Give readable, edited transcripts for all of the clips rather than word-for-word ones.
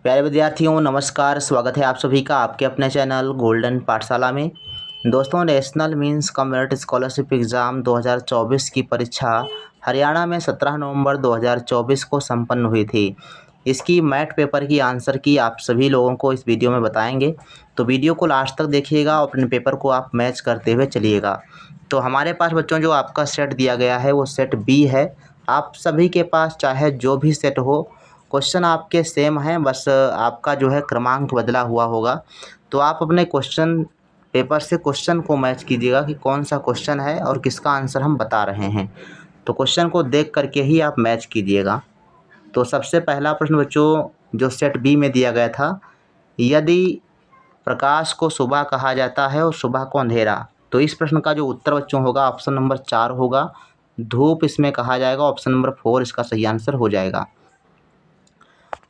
प्यारे विद्यार्थियों नमस्कार, स्वागत है आप सभी का आपके अपने चैनल गोल्डन पाठशाला में। दोस्तों, national means community scholarship exam 2024 की परीक्षा हरियाणा में 17 नवंबर 2024 को संपन्न हुई थी। इसकी मैट पेपर की आंसर की आप सभी लोगों को इस वीडियो में बताएंगे, तो वीडियो को लास्ट तक देखिएगा और अपने पेपर को आप मैच करते हुए चलिएगा। तो हमारे पास बच्चों जो आपका सेट दिया गया है वो सेट बी है। आप सभी के पास चाहे जो भी सेट हो, क्वेश्चन आपके सेम हैं, बस आपका जो है क्रमांक बदला हुआ होगा। तो आप अपने क्वेश्चन पेपर से क्वेश्चन को मैच कीजिएगा कि कौन सा क्वेश्चन है और किसका आंसर हम बता रहे हैं। तो क्वेश्चन को देख करके ही आप मैच कीजिएगा। तो सबसे पहला प्रश्न बच्चों जो सेट बी में दिया गया था, यदि प्रकाश को सुबह कहा जाता है और सुबह को अंधेरा, तो इस प्रश्न का जो उत्तर बच्चों होगा ऑप्शन नंबर 4 होगा। धूप इसमें कहा जाएगा, ऑप्शन नंबर 4 इसका सही आंसर हो जाएगा।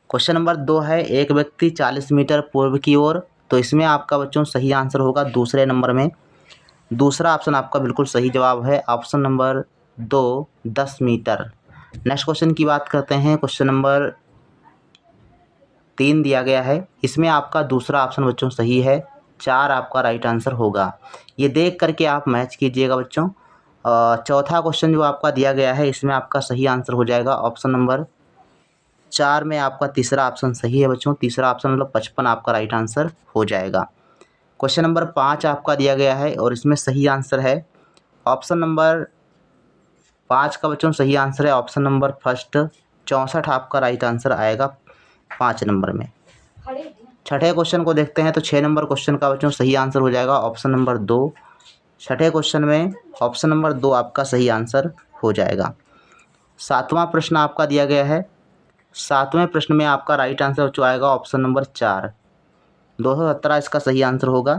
क्वेश्चन नंबर 2 है, एक व्यक्ति 40 मीटर पूर्व की ओर, तो इसमें आपका बच्चों सही आंसर होगा दूसरे नंबर में। दूसरा ऑप्शन आपका बिल्कुल सही जवाब है, option number 2 10 metre. Next question की बात करते हैं। क्वेश्चन नंबर 3 दिया गया है, इसमें आपका दूसरा ऑप्शन बच्चों सही है, 4 आपका राइट आंसर होगा। ये देख करके आप मैच कीजिएगा बच्चों। चौथा क्वेश्चन जो आपका दिया गया है, इसमें आपका सही आंसर हो जाएगा ऑप्शन नंबर 4 में आपका तीसरा ऑप्शन सही है बच्चों। तीसरा ऑप्शन मतलब 55 आपका राइट आंसर हो जाएगा। क्वेश्चन नंबर 5 आपका दिया गया है और इसमें सही आंसर है ऑप्शन नंबर 5 का बच्चों सही आंसर है ऑप्शन नंबर फर्स्ट। 64 आपका राइट आंसर आएगा 5 नंबर में। छठे क्वेश्चन को देखते हैं, तो 6 नंबर क्वेश्चन का बच्चों सही आंसर हो जाएगा ऑप्शन नंबर 2। छठे क्वेश्चन में ऑप्शन नंबर 2 आपका सही आंसर हो जाएगा। सातवां प्रश्न आपका दिया गया है, सातवें प्रश्न में आपका राइट आंसर जो आएगा ऑप्शन नंबर 4, 217 इसका सही आंसर होगा।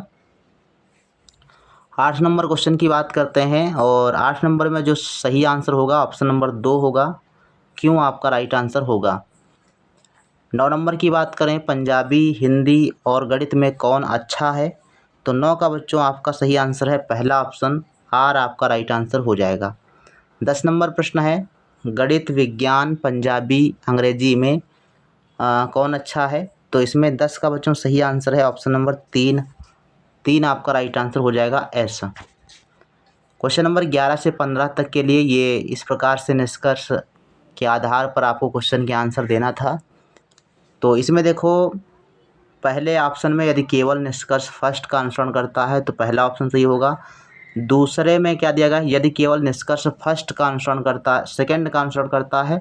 8 नंबर क्वेश्चन की बात करते हैं और 8 नंबर में जो सही आंसर होगा ऑप्शन नंबर 2 होगा, क्यों आपका राइट आंसर होगा। 9 नंबर की बात करें, पंजाबी, हिंदी और गणित में कौन अच्छा है, तो 9 का बच्चों आपका सही आंसर है पहला ऑप्शन, आर आपका राइट आंसर हो जाएगा। 10 नंबर प्रश्न है, गणित, विज्ञान, पंजाबी, अंग्रेजी में कौन अच्छा है, तो इसमें 10 का बच्चों सही आंसर है ऑप्शन नंबर 3। 3 आपका राइट आंसर हो जाएगा एस। क्वेश्चन नंबर 11 से 15 तक के लिए ये इस प्रकार से निष्कर्ष के आधार पर आपको क्वेश्चन के आंसर देना था। तो इसमें देखो, पहले ऑप्शन में यदि केवल निष्कर्ष फर्स्ट का अनुसरण करता है तो पहला ऑप्शन सही होगा। दूसरे में क्या दिया गया, यदि केवल निष्कर्ष फर्स्ट का अनुसरण करता, सेकंड का अनुसरण करता है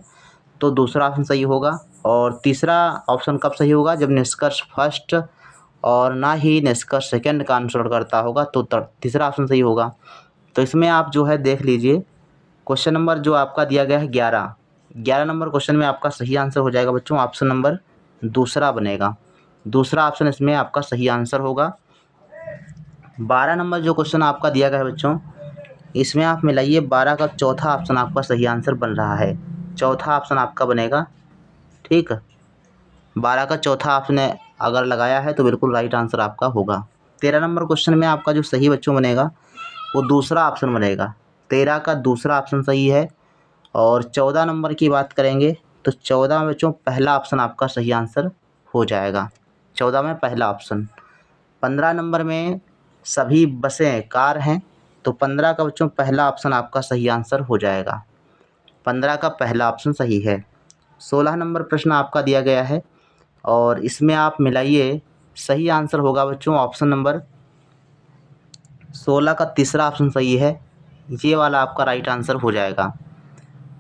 तो दूसरा ऑप्शन सही होगा। और तीसरा ऑप्शन कब सही होगा, जब निष्कर्ष फर्स्ट और ना ही निष्कर्ष सेकंड का अनुसरण करता होगा तो तीसरा ऑप्शन सही होगा। तो इसमें आप जो है देख लीजिए, क्वेश्चन नंबर जो आपका दिया गया है 11 नंबर क्वेश्चन में आपका सही आंसर हो जाएगा बच्चों ऑप्शन नंबर दूसरा बनेगा। दूसरा ऑप्शन इसमें आपका सही आंसर होगा। 12 नंबर जो क्वेश्चन आपका दिया गया है बच्चों, इसमें आप मिलाइए, 12 का चौथा ऑप्शन आपका सही आंसर बन रहा है, चौथा ऑप्शन आपका बनेगा। ठीक, 12 का चौथा आपने अगर लगाया है तो बिल्कुल राइट आंसर आपका होगा। 13 नंबर क्वेश्चन में आपका जो सही बच्चों बनेगा वो दूसरा ऑप्शन बनेगा, 13 का दूसरा ऑप्शन सही है। और 14 नंबर की बात करेंगे तो 14 में बच्चों पहला ऑप्शन आपका सही आंसर हो जाएगा, 14 में पहला ऑप्शन। 15 नंबर में सभी बसें कार हैं, तो 15 का बच्चों पहला ऑप्शन आपका सही आंसर हो जाएगा, 15 का पहला ऑप्शन सही है। 16 नंबर प्रश्न आपका दिया गया है और इसमें आप मिलाइए, सही आंसर होगा बच्चों ऑप्शन नंबर 16 का तीसरा ऑप्शन सही है, ये वाला आपका राइट आंसर हो जाएगा।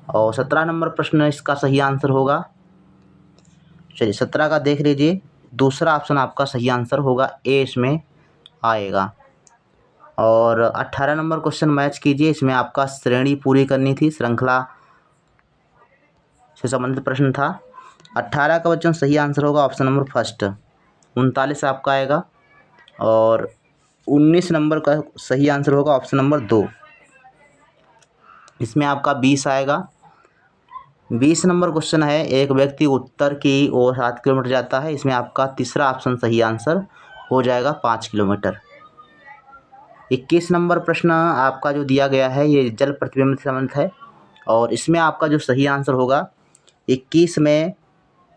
और 17 नंबर प्रश्न इसका सही आंसर होगा, चलिए 17 का देख लीजिए, दूसरा ऑप्शन आपका सही आंसर होगा, ए इसमें आएगा। और 18 नंबर क्वेश्चन मैच कीजिए, इसमें आपका श्रेणी पूरी करनी थी, श्रृंखला से संबंधित प्रश्न था। 18 का बच्चों सही आंसर होगा ऑप्शन नंबर फर्स्ट, 39 आपका आएगा। और 19 नंबर का सही आंसर होगा ऑप्शन नंबर 2, इसमें आपका 20 आएगा। 20 नंबर क्वेश्चन है, एक व्यक्ति उत्तर की ओर 7 किलोमीटर जाता है, इसमें आपका तीसरा ऑप्शन सही आंसर हो जाएगा 5 किलोमीटर। 21 नंबर प्रश्न आपका जो दिया गया है ये जल प्रतिबिंब से संबंधित है और इसमें आपका जो सही आंसर होगा 21 में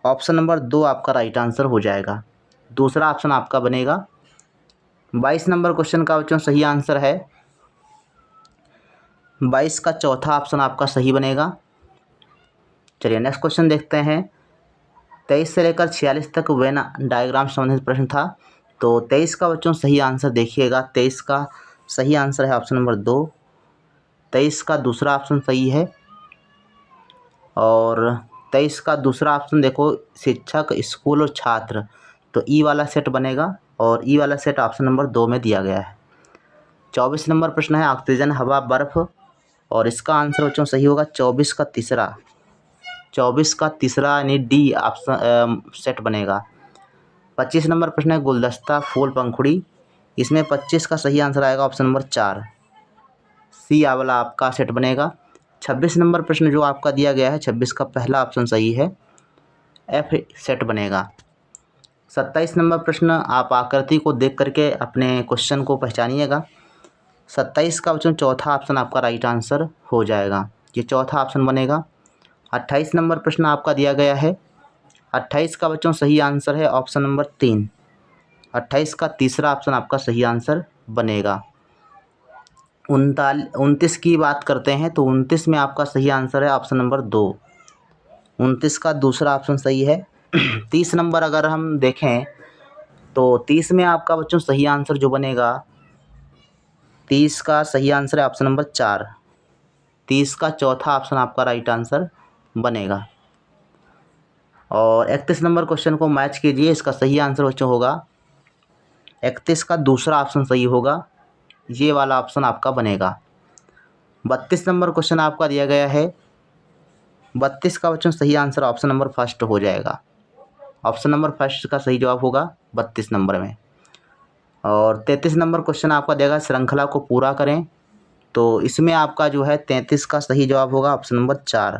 ऑप्शन नंबर 2 आपका राइट आंसर हो जाएगा। दूसरा ऑप्शन आपका बनेगा। 22 नंबर क्वेश्चन का बच्चों सही आंसर है 22 का चौथा ऑप्शन आपका सही बनेगा। चलिए नेक्स्ट क्वेश्चन देखते हैं। 23 से लेकर 46 तक वेन डायग्राम संबंधित प्रश्न था। तो 23 का बच्चों सही आंसर देखिएगा। 23 का सही आंसर है ऑप्शन नंबर 2। 23 का दूसरा ऑप्शन सही है। और 23 का दूसरा ऑप्शन देखो, शिक्षक, स्कूल और छात्र, तो ई वाला सेट बनेगा और ई वाला सेट ऑप्शन नंबर 2 में दिया गया है। 24 नंबर प्रश्न है ऑक्सीजन, हवा, बर्फ, और इसका आंसर बच्चों सही होगा 24 का तीसरा। 24 का तीसरा यानी डी ऑप्शन सेट बनेगा। 25 नंबर प्रश्न है गुलदस्ता, फूल, पंखुड़ी, इसमें 25 का सही आंसर आएगा ऑप्शन नंबर 4, सी वाला आपका सेट बनेगा। 26 नंबर प्रश्न जो आपका दिया गया है 26 का पहला ऑप्शन सही है, एफ सेट बनेगा। 27 नंबर प्रश्न आप आकृति को देख करके अपने क्वेश्चन को पहचानिएगा। 27 का ऑप्शन चौथा ऑप्शन आपका राइट आंसर हो जाएगा, ये चौथा ऑप्शन बनेगा। 28 नंबर प्रश्न आपका दिया गया है। 28 का बच्चों सही आंसर है ऑप्शन नंबर 3। 28 का तीसरा ऑप्शन आपका सही आंसर बनेगा। 29 की बात करते हैं तो 29 में आपका सही आंसर है ऑप्शन नंबर 2। 29 का दूसरा ऑप्शन सही है। 30 नंबर अगर हम देखें तो 30 में आपका बच्चों सही आंसर जो बनेगा, 30 का सही आंसर है ऑप्शन नंबर 4। 30 का चौथा ऑप्शन आपका राइट आंसर बनेगा। और 31 नंबर क्वेश्चन को मैच कीजिए, इसका सही आंसर बच्चों होगा 31 का दूसरा ऑप्शन सही होगा, ये वाला ऑप्शन आपका बनेगा। 32 नंबर क्वेश्चन आपका दिया गया है। 32 का बच्चों सही आंसर ऑप्शन नंबर फर्स्ट हो जाएगा। ऑप्शन नंबर फर्स्ट का सही जवाब होगा 32 नंबर में। और 33 नंबर क्वेश्चन आपका देगा श्रृंखला को पूरा करें, तो इसमें आपका जो है 33 का सही जवाब होगा ऑप्शन नंबर 4।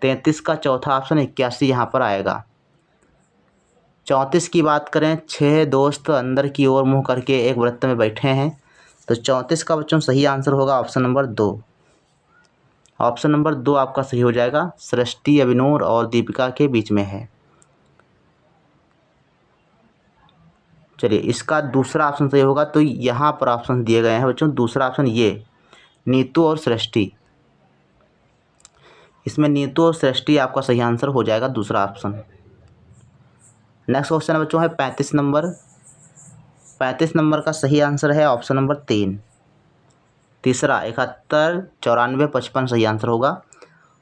33 का चौथा ऑप्शन 81 यहाँ पर आएगा। 34 की बात करें, 6 दोस्त अंदर की ओर मुँह करके एक वृत्त में बैठे हैं, तो 34 का बच्चों सही आंसर होगा ऑप्शन नंबर 2। ऑप्शन नंबर 2 आपका सही हो जाएगा। सृष्टि अभिनूर और दीपिका के बीच में है। चलिए इसका दूसरा ऑप्शन सही होगा, तो यहाँ पर ऑप्शन दिए गए हैं बच्चों, दूसरा ऑप्शन ये नीतू और सृष्टि, इसमें नीतू और सृष्टि आपका सही आंसर हो जाएगा दूसरा ऑप्शन। नेक्स्ट क्वेश्चन बच्चों है 35 नंबर। 35 नंबर का सही आंसर है ऑप्शन नंबर 3। तीसरा 71, 94, 55 सही आंसर होगा।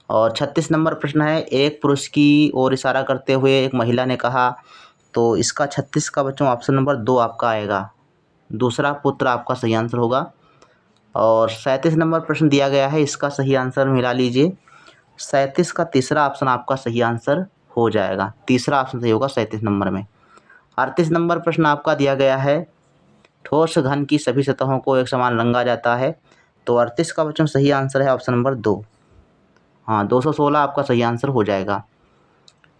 और 36 नंबर प्रश्न है एक पुरुष की ओर इशारा करते हुए एक महिला ने कहा, तो इसका 36 का बच्चों ऑप्शन नंबर 2 आपका आएगा, दूसरा पुत्र आपका सही आंसर होगा। और 37 नंबर प्रश्न दिया गया है, इसका सही आंसर मिला लीजिए। 37 का तीसरा ऑप्शन आपका सही आंसर हो जाएगा, तीसरा ऑप्शन सही होगा 37 नंबर में। 38 नंबर प्रश्न आपका दिया गया है ठोस घन की सभी सतहों को एक समान रंगा जाता है, तो 38 का बच्चों सही आंसर है ऑप्शन नंबर 2। हाँ 216 आपका सही आंसर हो जाएगा।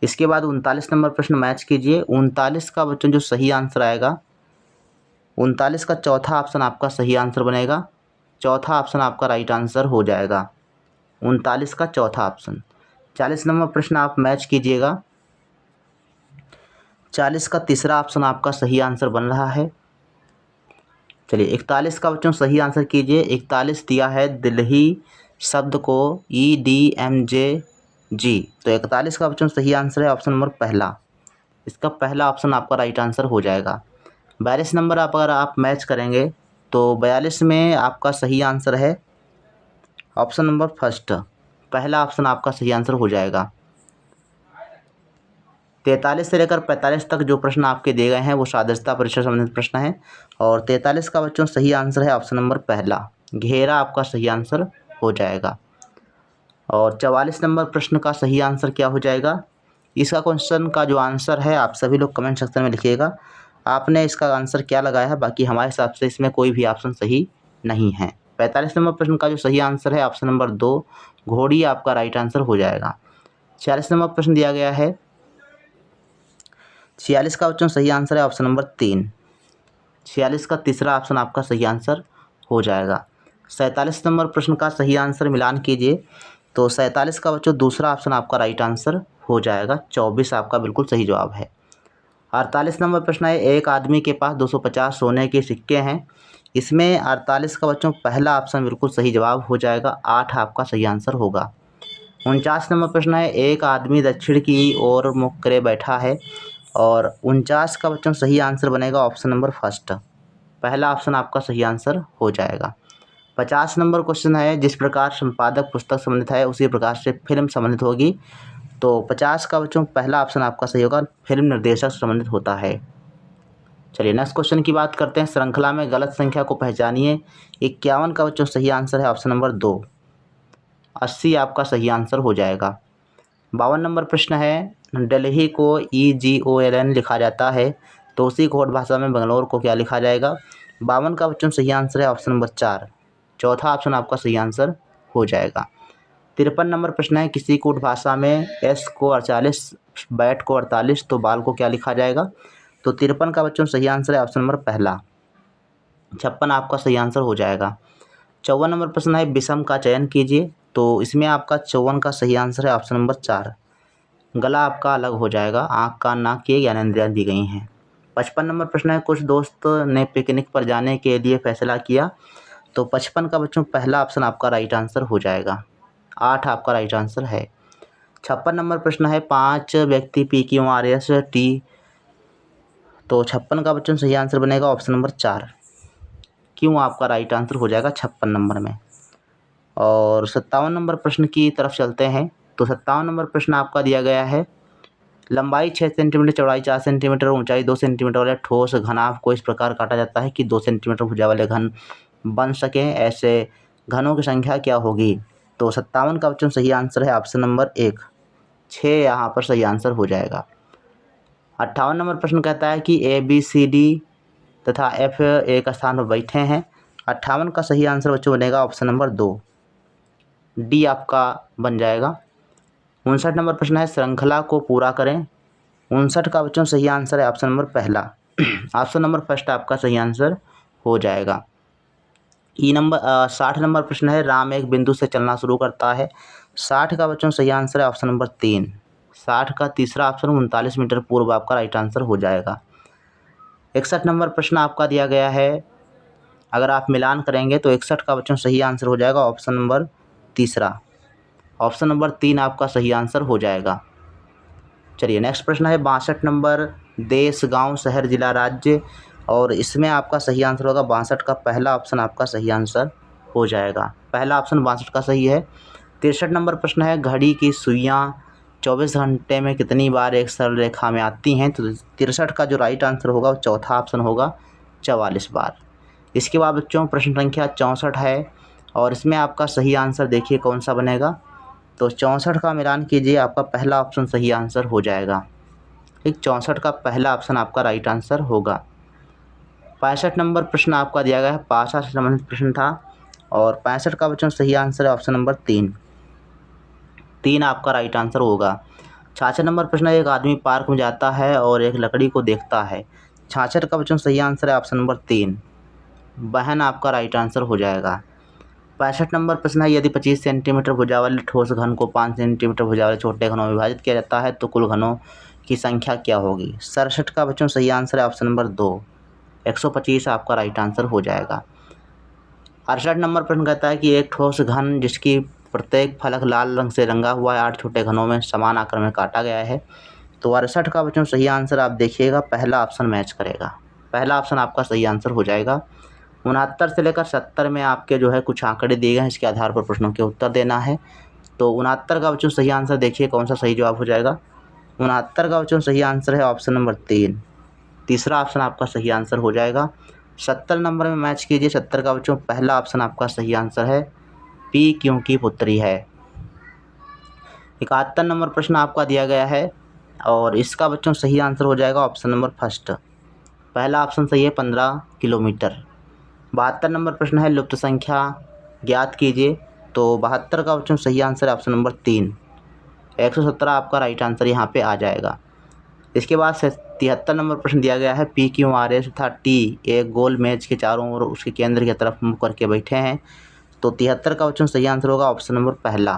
इसके बाद 39 नंबर प्रश्न मैच कीजिए। 39 का बच्चों जो सही आंसर आएगा, 39 का चौथा ऑप्शन आपका सही आंसर बनेगा, चौथा ऑप्शन आपका राइट आंसर हो जाएगा, 39 का चौथा ऑप्शन। 40 नंबर प्रश्न आप मैच कीजिएगा। 40 का तीसरा ऑप्शन आपका सही आंसर बन रहा है। चलिए 41 का बच्चों सही आंसर कीजिए। 41 दिया है दिल्ही शब्द को EDMJG, तो 41 का बच्चों सही आंसर है ऑप्शन नंबर पहला, इसका पहला ऑप्शन आपका राइट आंसर हो जाएगा। 42 नंबर अगर आप मैच करेंगे तो 42 में आपका सही आंसर है ऑप्शन नंबर फर्स्ट, पहला ऑप्शन आपका सही आंसर हो जाएगा। 43 से लेकर 45 तक जो प्रश्न आपके दिए गए हैं वो सादृश्यता परीक्षण संबंधित प्रश्न है, और 43 का बच्चों सही आंसर है ऑप्शन नंबर पहला, घेरा आपका सही आंसर हो जाएगा। और 44 नंबर प्रश्न का सही आंसर क्या हो जाएगा, इसका क्वेश्चन का जो आंसर है आप सभी लोग कमेंट सेक्शन में लिखिएगा आपने इसका आंसर क्या लगाया है, बाकी हमारे हिसाब से इसमें कोई भी ऑप्शन सही नहीं है। 45 नंबर प्रश्न का जो सही आंसर है ऑप्शन नंबर 2, घोड़ी आपका राइट आंसर हो जाएगा। 46 नंबर प्रश्न दिया गया है, 46 का बच्चों सही आंसर है ऑप्शन नंबर 3, 46 का तीसरा ऑप्शन आपका सही आंसर हो जाएगा। 47 नंबर प्रश्न का सही आंसर मिलान कीजिए। तो 47 का बच्चों दूसरा ऑप्शन आपका राइट आंसर हो जाएगा। 24 आपका बिल्कुल सही जवाब है। 48 नंबर प्रश्न है, एक आदमी के पास 250 सोने के सिक्के हैं। इसमें 48 का बच्चों पहला ऑप्शन बिल्कुल सही जवाब हो जाएगा। 8 आपका सही आंसर होगा। 49 नंबर प्रश्न है, एक आदमी दक्षिण की ओर मुख करे बैठा है और 49 का बच्चों सही आंसर बनेगा ऑप्शन नंबर फर्स्ट। पहला ऑप्शन आपका सही आंसर हो जाएगा। 50 नंबर क्वेश्चन है, जिस प्रकार संपादक पुस्तक संबंधित है उसी प्रकार से फिल्म संबंधित होगी। तो 50 का बच्चों पहला ऑप्शन आपका सही होगा, फिल्म निर्देशक संबंधित होता है। चलिए नेक्स्ट क्वेश्चन की बात करते हैं। श्रृंखला में गलत संख्या को पहचानिए। 51 का बच्चों सही आंसर है ऑप्शन नंबर 2। 80 आपका सही आंसर हो जाएगा। 52 नंबर प्रश्न है, दिल्ली को EGOLN लिखा जाता है तो उसी कोड भाषा में बेंगलोर को क्या लिखा जाएगा। 52 का बच्चों सही आंसर है ऑप्शन नंबर 4। चौथा ऑप्शन आपका सही आंसर हो जाएगा। 53 नंबर प्रश्न है, किसी कूट भाषा में S को 48, बैट को 48 तो बाल को क्या लिखा जाएगा। तो 53 का बच्चों सही आंसर है ऑप्शन नंबर पहला। 56 आपका सही आंसर हो जाएगा। 54 नंबर प्रश्न है, विषम का चयन कीजिए। तो इसमें आपका 54 का सही आंसर है ऑप्शन नंबर 4। गला आपका अलग हो जाएगा, आँख कान नाक की ज्ञानेंद्रियाँ दी गई हैं। 55 नंबर प्रश्न है, कुछ दोस्त ने पिकनिक पर जाने के लिए फैसला किया। तो 55 का बच्चों पहला ऑप्शन आपका राइट आंसर हो जाएगा। 8 आपका राइट आंसर है। 56 नंबर प्रश्न है, 5 व्यक्ति PQRST। तो 56 का बच्चों सही आंसर बनेगा ऑप्शन नंबर 4। क्यों आपका राइट आंसर हो जाएगा 56 नंबर में। और 57 नंबर प्रश्न की तरफ चलते हैं। तो 57 नंबर प्रश्न आपका दिया गया है, लंबाई 6 सेंटीमीटर, चौड़ाई 4 सेंटीमीटर, ऊंचाई 2 सेंटीमीटर वाले ठोस घनाभ को इस प्रकार काटा जाता है कि 2 सेंटीमीटर भुजा वाले घन बन सकें। ऐसे घनों की संख्या क्या होगी। तो 57 का बच्चों सही आंसर है ऑप्शन नंबर 1। 6 यहाँ पर सही आंसर हो जाएगा। 58 नंबर प्रश्न कहता है कि ABCD तथा F एक स्थान पर बैठे हैं। 58 का सही आंसर बच्चों बनेगा ऑप्शन नंबर 2। D आपका बन जाएगा। 59 नंबर प्रश्न है, श्रृंखला को पूरा करें। 59 का बच्चों सही आंसर है ऑप्शन नंबर पहला। ऑप्शन नंबर फर्स्ट आपका सही आंसर हो जाएगा। 60 नंबर प्रश्न है, राम एक बिंदु से चलना शुरू करता है। 60 का बच्चों सही आंसर है ऑप्शन नंबर 3। 60 का तीसरा ऑप्शन 39 मीटर पूर्व आपका राइट आंसर हो जाएगा। 61 नंबर प्रश्न आपका दिया गया है, अगर आप मिलान करेंगे तो 61 का बच्चों सही आंसर हो जाएगा ऑप्शन नंबर तीसरा। ऑप्शन नंबर 3 आपका सही आंसर हो जाएगा। चलिए नेक्स्ट प्रश्न है, 62 नंबर, देश, गांव, शहर, जिला, राज्य। और इसमें आपका सही आंसर होगा 62 का पहला ऑप्शन आपका सही आंसर हो जाएगा। पहला ऑप्शन 62 का सही है। 63 नंबर प्रश्न है, घड़ी की सुइयाँ 24 घंटे में कितनी बार एक सरल रेखा में आती हैं। तो 63 का जो राइट आंसर होगा वो चौथा ऑप्शन होगा, 44 बार। इसके बाद बच्चों प्रश्न संख्या 64 है और इसमें आपका सही आंसर देखिए कौन सा बनेगा। तो 64 का मिलान कीजिए, आपका पहला ऑप्शन सही आंसर हो जाएगा। ठीक, 64 का पहला ऑप्शन आपका राइट आंसर होगा। 65 नंबर प्रश्न आपका दिया गया है, भाषा से संबंधित प्रश्न था और 65 का बच्चों सही आंसर है ऑप्शन नंबर 3। 3 आपका राइट आंसर होगा। 66 नंबर प्रश्न है, एक आदमी पार्क में जाता है और एक लकड़ी को देखता है। 66 का बच्चों सही आंसर है ऑप्शन नंबर 3। बहन आपका राइट आंसर हो जाएगा। 65 नंबर प्रश्न है, यदि 25 सेंटीमीटर भुजा वाले ठोस घन को 5 सेंटीमीटर भुजा वाले छोटे घनों में विभाजित किया जाता है तो कुल घनों की संख्या क्या होगी। 67 का बच्चों सही आंसर है ऑप्शन नंबर 2। 125 आपका राइट आंसर हो जाएगा। 68 नंबर प्रश्न कहता है कि एक ठोस घन जिसकी प्रत्येक फलक लाल रंग से रंगा हुआ है 8 छोटे घनों में समान आकार में काटा गया है। तो 68 का बच्चों सही आंसर आप देखिएगा, पहला ऑप्शन मैच करेगा। पहला ऑप्शन आपका सही आंसर हो जाएगा। 69 से लेकर 70 में आपके जो है कुछ आंकड़े दिए गए हैं, इसके आधार पर प्रश्नों के उत्तर देना है। तो 69 का बच्चों सही आंसर देखिए कौन सा सही जवाब हो जाएगा। 69 का बच्चों सही आंसर है ऑप्शन नंबर 3। तीसरा ऑप्शन आपका सही आंसर हो जाएगा। 70 नंबर में मैच कीजिए। 70 का बच्चों पहला ऑप्शन आपका सही आंसर है, पी क्योंकि पुत्री है। 71 नंबर प्रश्न आपका दिया गया है और इसका बच्चों सही आंसर हो जाएगा ऑप्शन नंबर फर्स्ट। पहला ऑप्शन सही है 15 किलोमीटर। 72 नंबर प्रश्न है, लुप्त संख्या ज्ञात कीजिए। तो 72 का बच्चों सही आंसर है ऑप्शन नंबर 3। 117 आपका राइट आंसर यहाँ पे आ जाएगा। इसके बाद 73 नंबर प्रश्न दिया गया है, PQRS तथा T एक गोल मेज के चारों ओर उसके केंद्र की तरफ मुँह करके बैठे हैं। तो 73 का बच्चों सही आंसर होगा ऑप्शन नंबर पहला।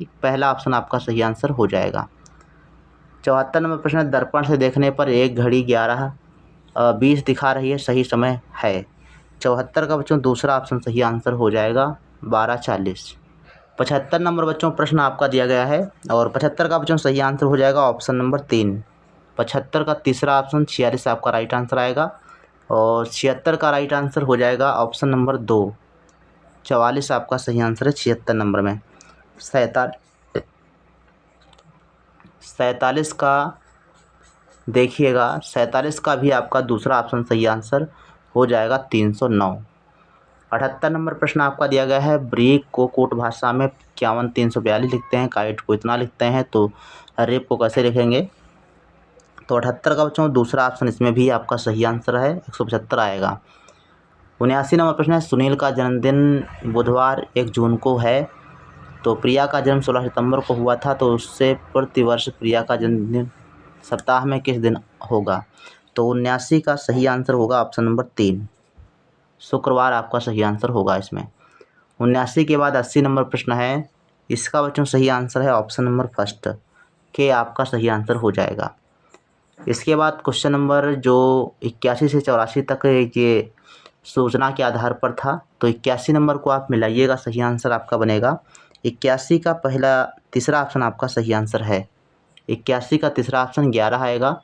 कि पहला ऑप्शन आपका सही आंसर हो जाएगा। 74 नंबर प्रश्न है, दर्पण से देखने पर 1 घड़ी 11:20 दिखा रही है, सही समय है। 74 का बच्चों दूसरा ऑप्शन सही आंसर हो जाएगा 12:40। 75 नंबर बच्चों प्रश्न आपका दिया गया है और 75 का बच्चों सही आंसर हो जाएगा ऑप्शन नंबर 3। 75 का तीसरा ऑप्शन 46 आपका राइट आंसर आएगा और 76 का राइट आंसर हो जाएगा ऑप्शन नंबर 2। 44 आपका सही आंसर है 76 नंबर में। 47 का देखिएगा, 47 का भी आपका दूसरा ऑप्शन सही आंसर हो जाएगा 309। 78 नंबर प्रश्न आपका दिया गया है, ब्रेक को कोट भाषा में 51-342 लिखते हैं, काइट को इतना लिखते हैं, तो रेप को कैसे लिखेंगे। तो 78 का बच्चों दूसरा ऑप्शन इसमें भी आपका सही आंसर है, 175 आएगा। 79 नंबर प्रश्न है, सुनील का जन्मदिन बुधवार 1 जून को है, तो प्रिया का जन्म 16 सितंबर को हुआ था, तो उससे प्रतिवर्ष प्रिया का जन्मदिन सप्ताह में किस दिन होगा। तो 79 का सही आंसर होगा ऑप्शन नंबर 3, शुक्रवार आपका सही आंसर होगा इसमें। 79 के बाद 80 नंबर प्रश्न है, इसका बच्चों सही आंसर है ऑप्शन नंबर फर्स्ट के आपका सही आंसर हो जाएगा। इसके बाद क्वेश्चन नंबर जो 81 से 84 तक ये सूचना के आधार पर था, तो 81 नंबर को आप मिलाइएगा, सही आंसर आपका बनेगा 81 का तीसरा ऑप्शन आपका सही आंसर है। 81 का तीसरा ऑप्शन 11 आएगा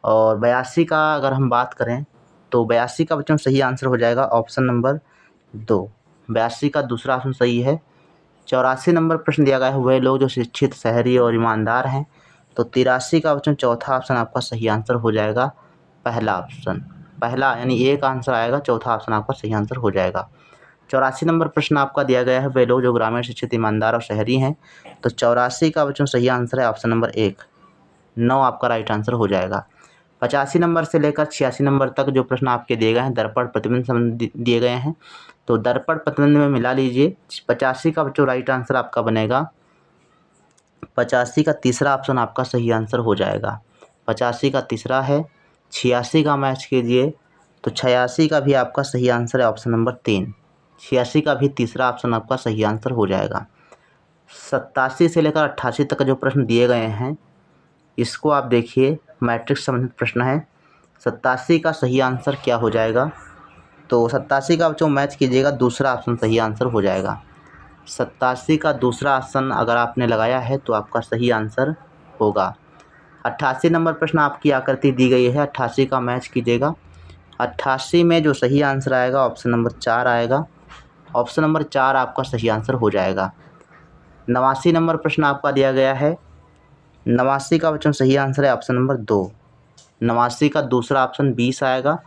और 82 का अगर हम बात करें तो 82 का बच्चों सही आंसर हो जाएगा ऑप्शन नंबर 2। 82 का दूसरा ऑप्शन सही है। 84 नंबर प्रश्न दिया गया है, वह लोग जो शिक्षित, शहरी और ईमानदार हैं, तो 83 का बच्चों चौथा ऑप्शन आपका सही आंसर हो जाएगा पहला ऑप्शन। पहला यानी एक आंसर आएगा, चौथा ऑप्शन आपका सही आंसर हो जाएगा। 84 नंबर प्रश्न आपका दिया गया है, वे लोग जो ग्रामीण, शिक्षित, ईमानदार और शहरी हैं, तो 84 का बच्चों सही आंसर है ऑप्शन नंबर 1, 9 आपका राइट आंसर हो जाएगा। 85 नंबर से लेकर 86 नंबर तक जो प्रश्न आपके दिए गए हैं दर्पण प्रतिबिंब संबंधी दिए गए हैं, तो दर्पण प्रतिबिंब में मिला लीजिए। 85 का बच्चों राइट आंसर आपका बनेगा 85 का तीसरा ऑप्शन आपका सही आंसर हो जाएगा। 85 का तीसरा है। 86 का मैच कीजिए, तो 86 का भी आपका सही आंसर है ऑप्शन नंबर 3। 86 का भी तीसरा ऑप्शन आपका सही आंसर हो जाएगा। 87 से लेकर 88 तक जो प्रश्न दिए गए हैं, इसको आप देखिए, मैट्रिक्स संबंधित प्रश्न है। 87 का सही आंसर क्या हो जाएगा, तो 87 का बच्चों मैच कीजिएगा, दूसरा ऑप्शन सही आंसर हो जाएगा। 87 का दूसरा ऑप्शन अगर आपने लगाया है तो आपका सही आंसर होगा। 88 नंबर प्रश्न आपकी आकृति दी गई है, 88 का मैच कीजिएगा। 88 में जो सही आंसर आएगा ऑप्शन नंबर 4 आएगा, ऑप्शन नंबर 4 आपका सही आंसर हो जाएगा। 89 नंबर प्रश्न आपका दिया गया है, 89 का बच्चों सही आंसर है ऑप्शन नंबर 2। 89 का दूसरा ऑप्शन 20 आएगा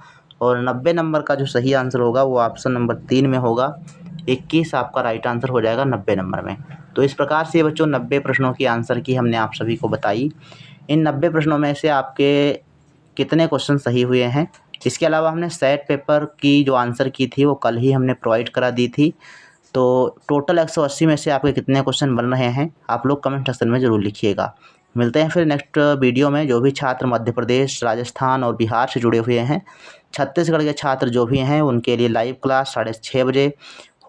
और 90 नंबर का जो सही आंसर होगा वो ऑप्शन नंबर 3 में होगा, 21 आपका राइट आंसर हो जाएगा 90 नंबर में। तो इस प्रकार से बच्चों 90 प्रश्नों की आंसर की हमने आप सभी को बताई। इन 90 प्रश्नों में से आपके कितने क्वेश्चन सही हुए हैं, इसके अलावा हमने सेट पेपर की जो आंसर की थी वो कल ही हमने प्रोवाइड करा दी थी। तो टोटल 180 में से आपके कितने क्वेश्चन बन रहे हैं आप लोग कमेंट सेक्शन में ज़रूर लिखिएगा। मिलते हैं फिर नेक्स्ट वीडियो में। जो भी छात्र मध्य प्रदेश, राजस्थान और बिहार से जुड़े हुए हैं, छत्तीसगढ़ के छात्र जो भी हैं, उनके लिए लाइव क्लास 6:30 बजे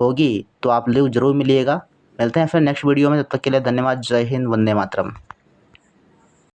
होगी, तो आप लोग ज़रूर मिलिएगा। मिलते हैं फिर नेक्स्ट वीडियो में, तब तक के लिए धन्यवाद। जय हिंद, वंदे मातरम।